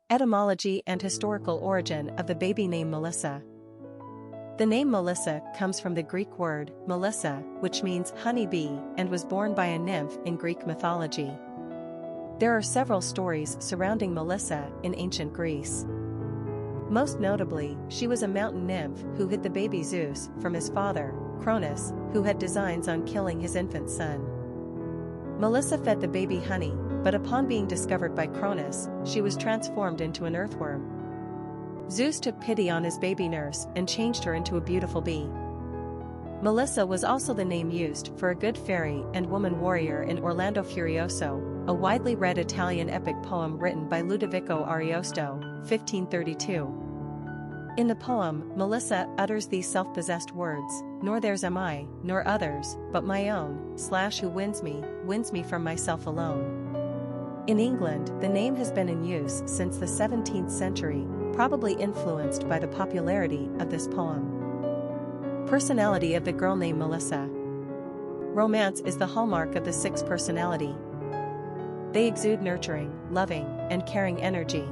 Etymology and historical origin of the baby name Melissa. The name Melissa comes from the Greek word Melissa, which means honey bee, and was borne by a nymph in Greek mythology. There are several stories surrounding Melissa in ancient Greece. Most notably, she was a mountain nymph who hid the baby Zeus from his father, Cronus, who had designs on killing his infant son. Melissa fed the baby honey, but upon being discovered by Cronus, she was transformed into an earthworm. Zeus took pity on his baby nurse and changed her into a beautiful bee. Melissa was also the name used for a good fairy and woman warrior in Orlando Furioso, a widely read Italian epic poem written by Ludovico Ariosto, 1532. In the poem, Melissa utters these self-possessed words, "Nor theirs am I, nor others, but my own, who wins me from myself alone." In England, the name has been in use since the 17th century, probably influenced by the popularity of this poem. Personality of the girl named Melissa. Romance is the hallmark of the Six personality. They exude nurturing, loving, and caring energy.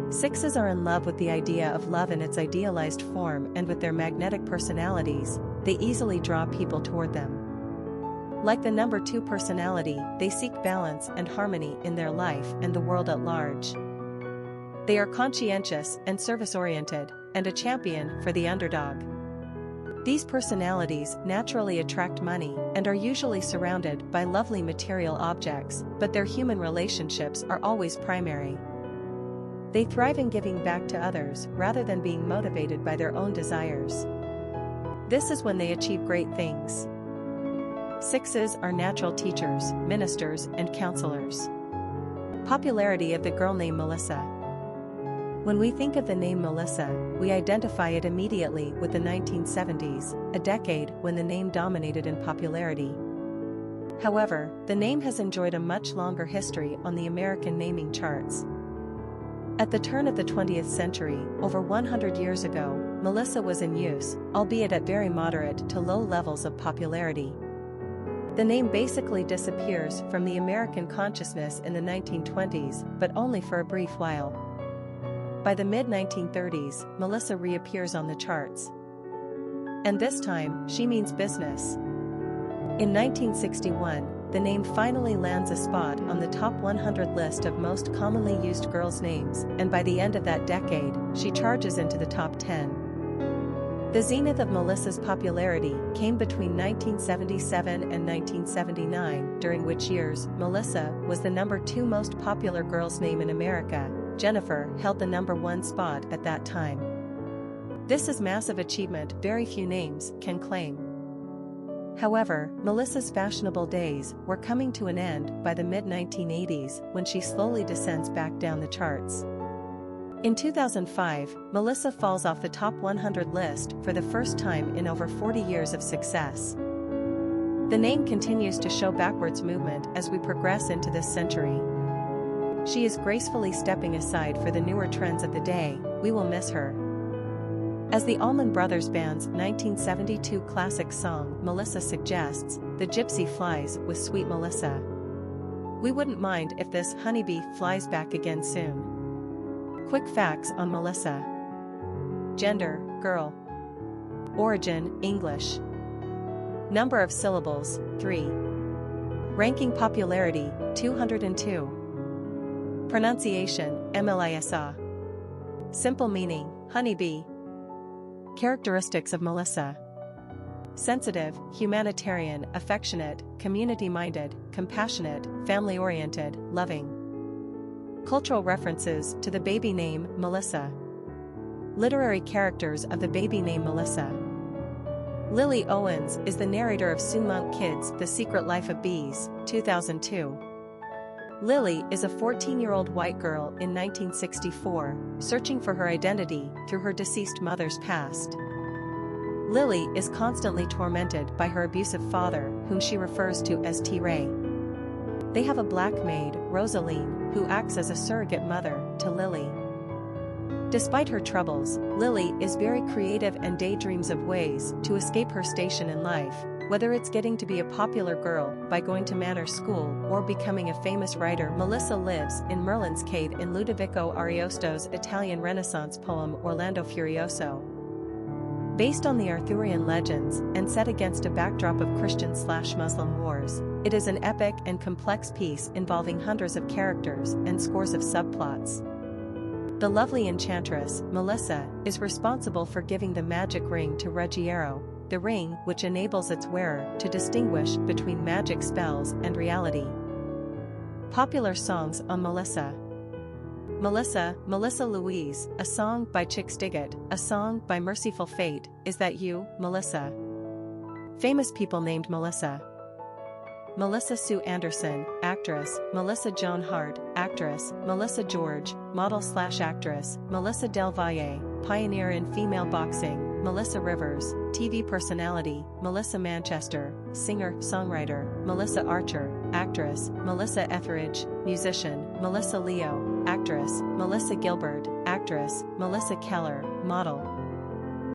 Sixes are in love with the idea of love in its idealized form, and with their magnetic personalities, they easily draw people toward them. Like the number 2 personality, they seek balance and harmony in their life and the world at large. They are conscientious and service-oriented, and a champion for the underdog. These personalities naturally attract money and are usually surrounded by lovely material objects, but their human relationships are always primary. They thrive in giving back to others rather than being motivated by their own desires. This is when they achieve great things. Sixes are natural teachers, ministers, and counselors. Popularity of the girl named Melissa. When we think of the name Melissa, we identify it immediately with the 1970s, a decade when the name dominated in popularity. However, the name has enjoyed a much longer history on the American naming charts. At the turn of the 20th century, over 100 years ago, Melissa was in use, albeit at very moderate to low levels of popularity. The name basically disappears from the American consciousness in the 1920s, but only for a brief while. By the mid-1930s, Melissa reappears on the charts. And this time, she means business. In 1961, the name finally lands a spot on the top 100 list of most commonly used girls' names, and by the end of that decade, she charges into the top 10. The zenith of Melissa's popularity came between 1977 and 1979, during which years Melissa was the number 2 most popular girl's name in America. Jennifer held the number 1 spot at that time. This is massive achievement very few names can claim. However, Melissa's fashionable days were coming to an end by the mid-1980s, when she slowly descends back down the charts. In 2005, Melissa falls off the top 100 list for the first time in over 40 years of success. The name continues to show backwards movement as we progress into this century. She is gracefully stepping aside for the newer trends of the day. We will miss her. As the Allman Brothers Band's 1972 classic song Melissa suggests, the gypsy flies with sweet Melissa. We wouldn't mind if this honeybee flies back again soon. Quick facts on Melissa. Gender, girl. Origin, English. Number of syllables, 3. Ranking popularity, 202. Pronunciation, Melissa. Simple meaning, honeybee. Characteristics of Melissa. Sensitive, humanitarian, affectionate, community-minded, compassionate, family-oriented, loving. Cultural references to the baby name Melissa. Literary characters of the baby name Melissa. Lily Owens is the narrator of Sue Monk Kidd's The Secret Life of Bees, 2002. Lily is a 14-year-old white girl in 1964, searching for her identity through her deceased mother's past. Lily is constantly tormented by her abusive father, whom she refers to as T-Ray. They have a black maid, Rosaline, who acts as a surrogate mother to Lily. Despite her troubles, Lily is very creative and daydreams of ways to escape her station in life, Whether it's getting to be a popular girl by going to manor school or becoming a famous writer, Melissa lives in Merlin's cave in Ludovico Ariosto's Italian Renaissance poem Orlando Furioso. Based on the Arthurian legends and set against a backdrop of Christian/Muslim wars, it is an epic and complex piece involving hundreds of characters and scores of subplots. The lovely enchantress, Melissa, is responsible for giving the magic ring to Ruggiero, the ring which enables its wearer to distinguish between magic spells and reality. Popular songs on Melissa. Melissa, Melissa Louise, a song by Chick Stiggett, a song by Merciful Fate, Is That You, Melissa? Famous people named Melissa. Melissa Sue Anderson, actress, Melissa Joan Hart, actress, Melissa George, model/actress, Melissa Del Valle, pioneer in female boxing, Melissa Rivers, TV personality, Melissa Manchester, singer-songwriter, Melissa Archer, actress, Melissa Etheridge, musician, Melissa Leo, actress, Melissa Gilbert, actress, Melissa Keller, model.